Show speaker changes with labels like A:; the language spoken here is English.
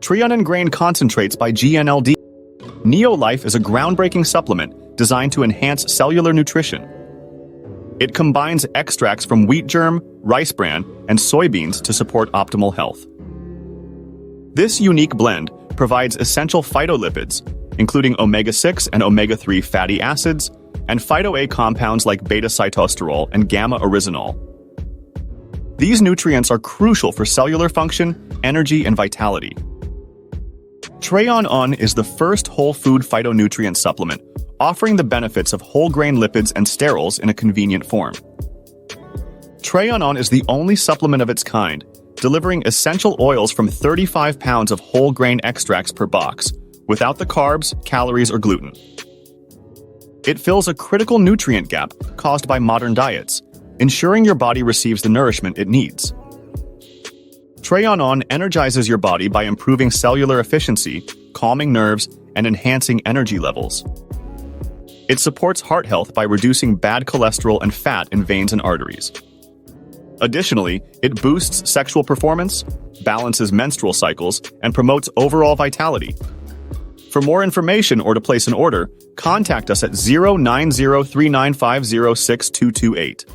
A: Tre-en-en Grain Concentrates by Gnld Neolife is a groundbreaking supplement designed to enhance cellular nutrition. It combines extracts from wheat germ, rice bran, and soybeans to support optimal health. This unique blend provides essential phyto-LIPIDs, including omega-6 and omega-3 fatty acids, and phyto-a compounds like beta-sitosterol and gamma-oryzanol. These nutrients are crucial for cellular function, energy, and vitality. Tre-en-en is the first whole food phytonutrient supplement, offering the benefits of whole grain lipids and sterols in a convenient form. Tre-en-en is the only supplement of its kind, delivering essential oils from 35 pounds of whole grain extracts per box, without the carbs, calories, or gluten. It fills a critical nutrient gap caused by modern diets, ensuring your body receives the nourishment it needs. Tre-en-en energizes your body by improving cellular efficiency, calming nerves, and enhancing energy levels. It supports heart health by reducing bad cholesterol and fat in veins and arteries. Additionally, it boosts sexual performance, balances menstrual cycles, and promotes overall vitality. For more information or to place an order, contact us at 09039506228.